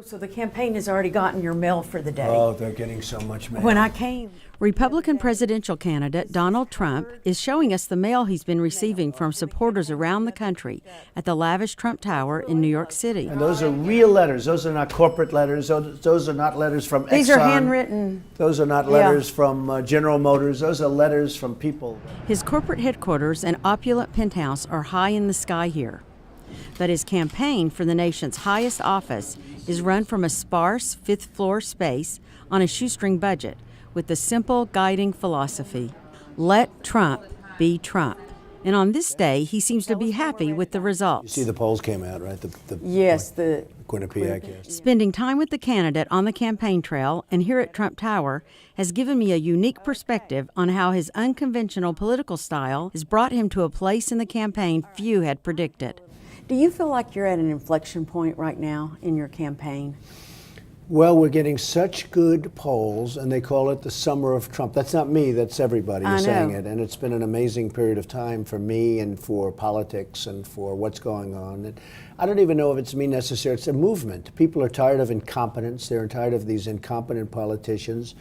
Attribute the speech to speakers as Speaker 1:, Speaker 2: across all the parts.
Speaker 1: So the campaign has already gotten your mail for the day.
Speaker 2: Oh, they're getting so much mail.
Speaker 1: When I came,
Speaker 3: Republican presidential candidate Donald Trump is showing us the mail he's been receiving from supporters around the country at the lavish Trump Tower in New York City.
Speaker 2: And those are real letters. Those are not corporate letters. Those are not letters from Exxon.
Speaker 1: these are handwritten.
Speaker 2: Those are not letters from General Motors. Those are letters from people.
Speaker 3: His corporate headquarters and opulent penthouse are high in the sky here. But his campaign for the nation's highest office is run from a sparse fifth-floor space on a shoestring budget with the simple guiding philosophy, let Trump be Trump. And on this day, he seems to be happy with the results.
Speaker 2: You see the polls came out, right?
Speaker 1: Yes, the
Speaker 2: Quinnipiac, yes.
Speaker 3: Spending time with the candidate on the campaign trail and here at Trump Tower has given me a unique perspective on how his unconventional political style has brought him to a place in the campaign few had predicted.
Speaker 1: Do you feel like you're at an inflection point right now in your campaign?
Speaker 2: Well, we're getting such good polls, and they call it the summer of Trump. That's not me, that's everybody saying it. And it's been an amazing period of time for me and for politics and for what's going on. And I don't even know if it's me necessarily. It's a movement. People are tired of incompetence. They're tired of these incompetent politicians.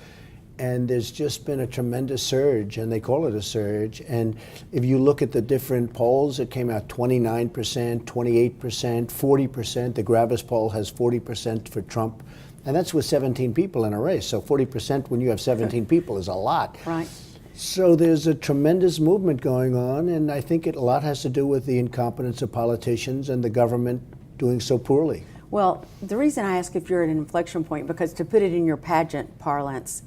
Speaker 2: And there's just been a tremendous surge, and they call it a surge. And if you look at the different polls, it came out 29%, 28%, 40%. The Gravis poll has 40% for Trump. And that's with 17 people in a race. So 40% when you have 17 people is a lot.
Speaker 1: Right.
Speaker 2: So there's a tremendous movement going on, and I think a lot has to do with the incompetence of politicians and the government doing so poorly.
Speaker 1: Well, the reason I ask if you're at an inflection point, because to put it in your pageant parlance,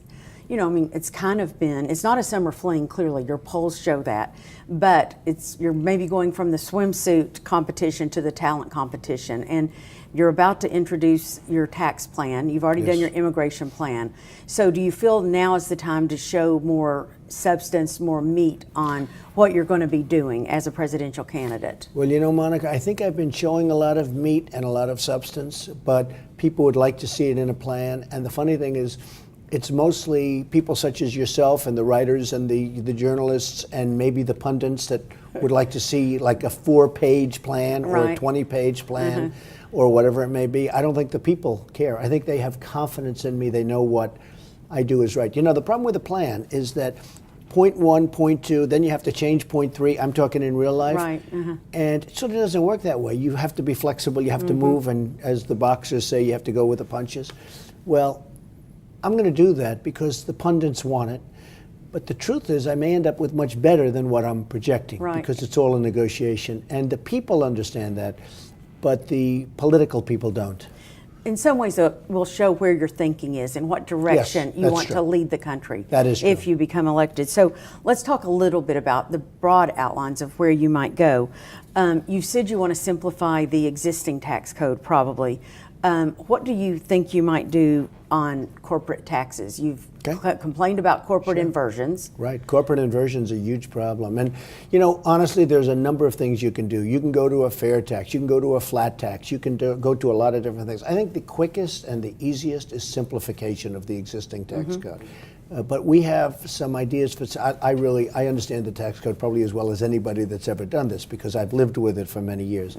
Speaker 1: you know, I mean, it's kind of been, it's not a summer fling, clearly, your polls show that, but you're maybe going from the swimsuit competition to the talent competition, and you're about to introduce your tax plan. You've already done your immigration plan. So do you feel now is the time to show more substance, more meat on what you're going to be doing as a presidential candidate?
Speaker 2: Well, you know, Monica, I think I've been showing a lot of meat and a lot of substance, but people would like to see it in a plan. And the funny thing is, it's mostly people such as yourself and the writers and the journalists and maybe the pundits that would like to see like a 4-page plan or a 20-page plan or whatever it may be. I don't think the people care. I think they have confidence in me. They know what I do is right. You know, the problem with a plan is that point 1, point 2, then you have to change point 3. I'm talking in real life.
Speaker 1: Right.
Speaker 2: And it sort of doesn't work that way. You have to be flexible. You have to move. And as the boxers say, you have to go with the punches. Well, I'm going to do that because the pundits want it. But the truth is I may end up with much better than what I'm projecting because it's all a negotiation. And the people understand that, but the political people don't.
Speaker 1: In some ways, it will show where your thinking is and what direction you want to lead the country.
Speaker 2: That is true.
Speaker 1: If you become elected. So let's talk a little bit about the broad outlines of where you might go. You said you want to simplify the existing tax code, probably. What do you think you might do on corporate taxes? You've complained about corporate inversions.
Speaker 2: Right. Corporate inversion's a huge problem. And, you know, honestly, there's a number of things you can do. You can go to a fair tax. You can go to a flat tax. You can go to a lot of different things. I think the quickest and the easiest is simplification of the existing tax code. But we have some ideas for. I understand the tax code probably as well as anybody that's ever done this because I've lived with it for many years.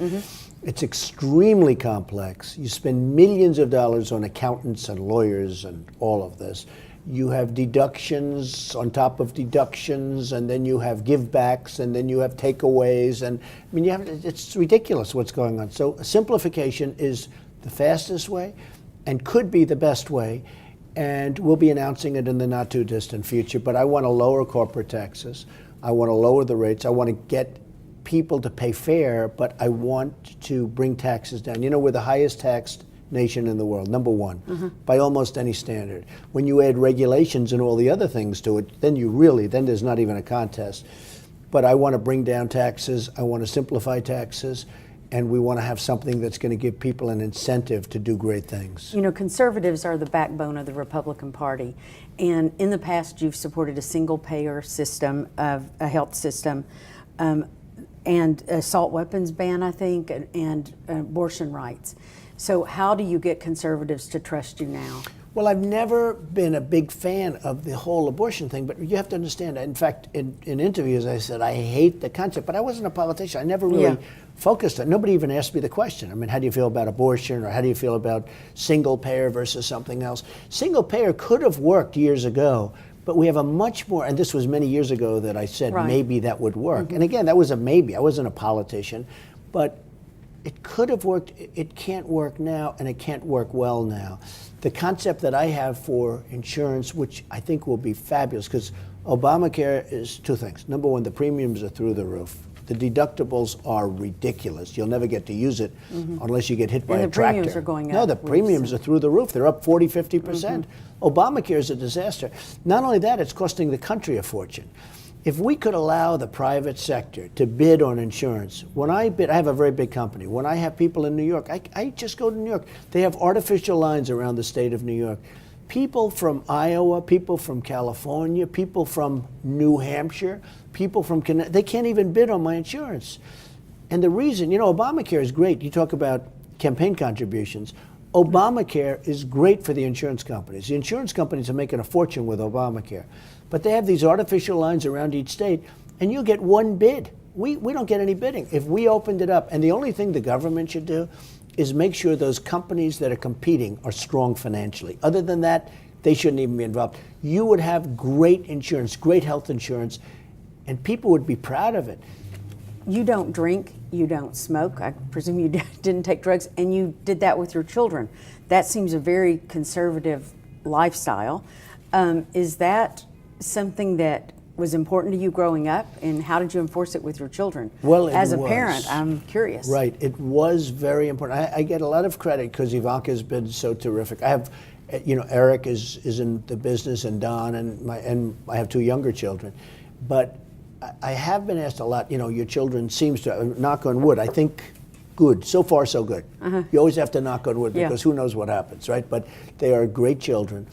Speaker 2: It's extremely complex. You spend millions of dollars on accountants and lawyers and all of this. You have deductions on top of deductions, and then you have givebacks, and then you have takeaways, and I mean, it's ridiculous what's going on. So simplification is the fastest way, and could be the best way. And we'll be announcing it in the not too distant future. But I want to lower corporate taxes. I want to lower the rates. I want to get people to pay fair, but I want to bring taxes down. You know, we're the highest taxed nation in the world, number one, by almost any standard. When you add regulations and all the other things to it, then there's not even a contest. But I want to bring down taxes. I want to simplify taxes. And we want to have something that's going to give people an incentive to do great things.
Speaker 1: You know, conservatives are the backbone of the Republican Party. And in the past, you've supported a single-payer system, of a health system, and assault weapons ban, I think, and abortion rights. So how do you get conservatives to trust you now?
Speaker 2: Well, I've never been a big fan of the whole abortion thing, but you have to understand, in fact, in interviews I said, I hate the concept, but I wasn't a politician. I never really focused on it. Nobody even asked me the question. I mean, how do you feel about abortion, or how do you feel about single payer versus something else? Single payer could have worked years ago, but we have a much more, and this was many years ago that I said maybe that would work. And again, that was a maybe. I wasn't a politician, but it could have worked. It can't work now, and it can't work well now. The concept that I have for insurance, which I think will be fabulous, because Obamacare is two things. Number one, the premiums are through the roof. The deductibles are ridiculous. You'll never get to use it unless you get hit by a tractor.
Speaker 1: And the premiums are going up.
Speaker 2: No, the premiums are through the roof. They're up 40, 50%. Obamacare is a disaster. Not only that, it's costing the country a fortune. If we could allow the private sector to bid on insurance, when I bid, I have a very big company. When I have people in New York, I just go to New York. They have artificial lines around the state of New York. People from Iowa, people from California, people from New Hampshire, people from Connecticut, they can't even bid on my insurance. And the reason, Obamacare is great. You talk about campaign contributions. Obamacare is great for the insurance companies. The insurance companies are making a fortune with Obamacare. But they have these artificial lines around each state, and you'll get one bid. We don't get any bidding. If we opened it up, and the only thing the government should do is make sure those companies that are competing are strong financially. Other than that, they shouldn't even be involved. You would have great insurance, great health insurance, and people would be proud of it.
Speaker 1: You don't drink, you don't smoke. I presume you didn't take drugs, and you did that with your children. That seems a very conservative lifestyle. Is that something that was important to you growing up, and how did you enforce it with your children?
Speaker 2: Well,
Speaker 1: as a parent, I'm curious.
Speaker 2: Right, it was very important. I get a lot of credit because Ivanka's been so terrific. I have, Eric is in the business, and Don, and I have two younger children. But I have been asked a lot, your children seems to, knock on wood, I think good. So far, so good. You always have to knock on wood because who knows what happens, right? But they are great children.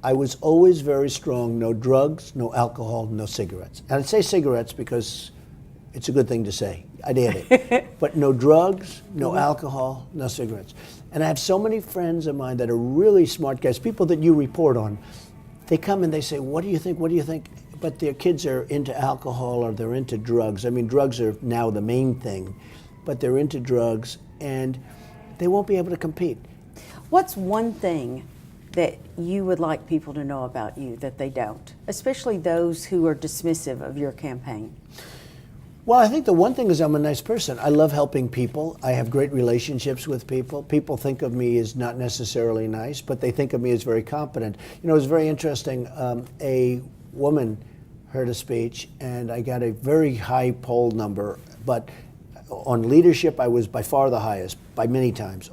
Speaker 2: I was always very strong, no drugs, no alcohol, no cigarettes. And I'd say cigarettes because it's a good thing to say. I'd add it. But no drugs, no alcohol, no cigarettes. And I have so many friends of mine that are really smart guys, people that you report on. They come and they say, what do you think, what do you think? But their kids are into alcohol or they're into drugs. I mean, drugs are now the main thing, but they're into drugs and they won't be able to compete.
Speaker 1: What's one thing that you would like people to know about you that they don't, especially those who are dismissive of your campaign?
Speaker 2: Well, I think the one thing is I'm a nice person. I love helping people. I have great relationships with people. People think of me as not necessarily nice, but they think of me as very competent. It was very interesting. A woman heard a speech, and I got a very high poll number, but on leadership, I was by far the highest, by many times.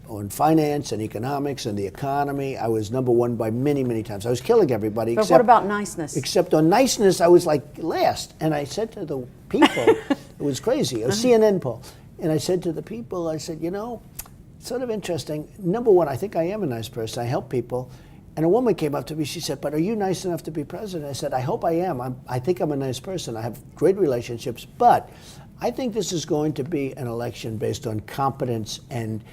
Speaker 2: On finance and economics and the economy, I was number one by many, many times. I was killing everybody.
Speaker 1: But what about niceness?
Speaker 2: Except on niceness, I was like last. And I said to the people, it was crazy, a CNN poll. And I said to the people, I said, sort of interesting. Number one, I think I am a nice person. I help people. And a woman came up to me, she said, but are you nice enough to be president? I said, I hope I am. I think I'm a nice person. I have great relationships. But I think this is going to be an election based on competence, and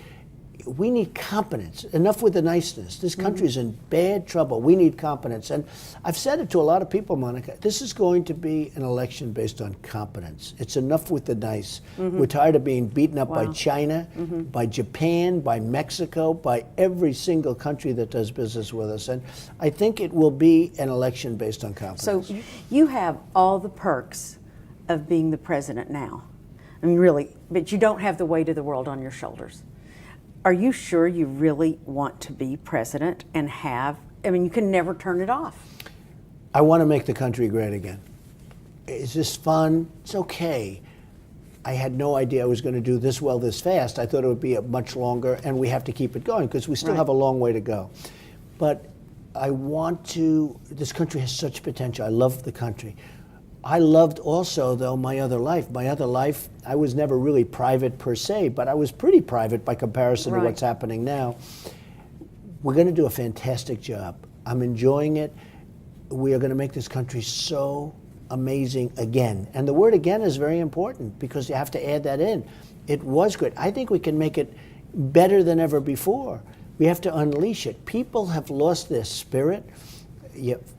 Speaker 2: we need competence. Enough with the niceness. This country is in bad trouble. We need competence. And I've said it to a lot of people, Monica. This is going to be an election based on competence. It's enough with the nice. We're tired of being beaten up by China, by Japan, by Mexico, by every single country that does business with us. And I think it will be an election based on competence.
Speaker 1: So you have all the perks of being the president now. I mean, really, but you don't have the weight of the world on your shoulders. Are you sure you really want to be president and you can never turn it off?
Speaker 2: I want to make the country great again. Is this fun? It's okay. I had no idea I was going to do this well this fast. I thought it would be much longer, and we have to keep it going because we still have a long way to go. But this country has such potential. I love the country. I loved also, though, my other life. My other life, I was never really private per se, but I was pretty private by comparison to what's happening now. We're going to do a fantastic job. I'm enjoying it. We are going to make this country so amazing again. And the word again is very important because you have to add that in. It was great. I think we can make it better than ever before. We have to unleash it. People have lost their spirit.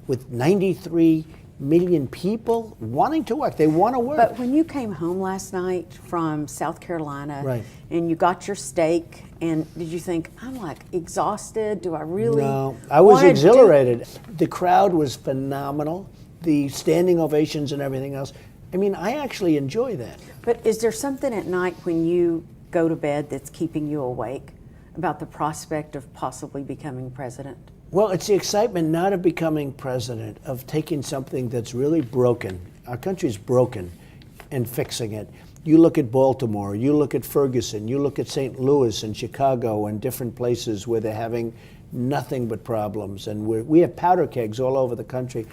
Speaker 2: With 93 million people wanting to work. They want to work.
Speaker 1: But when you came home last night from South Carolina,
Speaker 2: Right.
Speaker 1: and you got your steak, and did you think, I'm like exhausted? Do I really?
Speaker 2: No, I was
Speaker 1: wanna
Speaker 2: exhilarated. The crowd was phenomenal. The standing ovations and everything else. I mean, I actually enjoy that.
Speaker 1: But is there something at night when you go to bed that's keeping you awake about the prospect of possibly becoming president?
Speaker 2: Well, it's the excitement not of becoming president, of taking something that's really broken. Our country's broken and fixing it. You look at Baltimore, you look at Ferguson, you look at St. Louis and Chicago and different places where they're having nothing but problems. And we have powder kegs all over the country.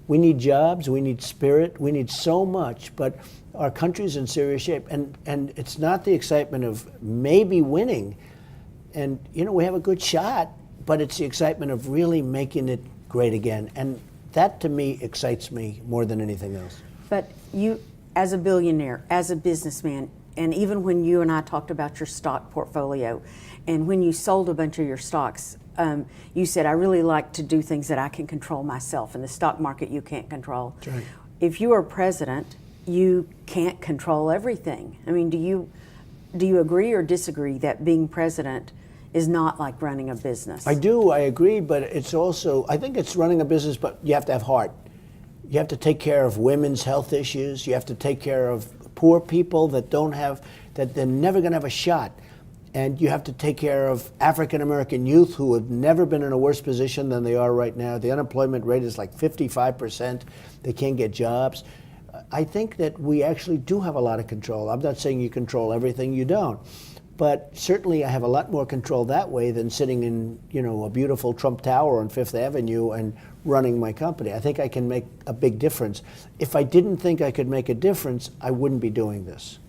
Speaker 2: We need jobs, we need spirit, we need so much, but our country's in serious shape. And it's not the excitement of maybe winning. And, we have a good shot, but it's the excitement of really making it great again. And that, to me, excites me more than anything else.
Speaker 1: But you, as a billionaire, as a businessman, and even when you and I talked about your stock portfolio, and when you sold a bunch of your stocks, you said, I really like to do things that I can control myself. In the stock market, you can't control.
Speaker 2: That's right.
Speaker 1: If you are president, you can't control everything. I mean, do you agree or disagree that being president is not like running a business?
Speaker 2: I do, I agree, but it's also, I think it's running a business, but you have to have heart. You have to take care of women's health issues. You have to take care of poor people that they're never going to have a shot. And you have to take care of African American youth who have never been in a worse position than they are right now. The unemployment rate is like 55%. They can't get jobs. I think that we actually do have a lot of control. I'm not saying you control everything, you don't. But certainly I have a lot more control that way than sitting in, a beautiful Trump Tower on Fifth Avenue and running my company. I think I can make a big difference. If I didn't think I could make a difference, I wouldn't be doing this.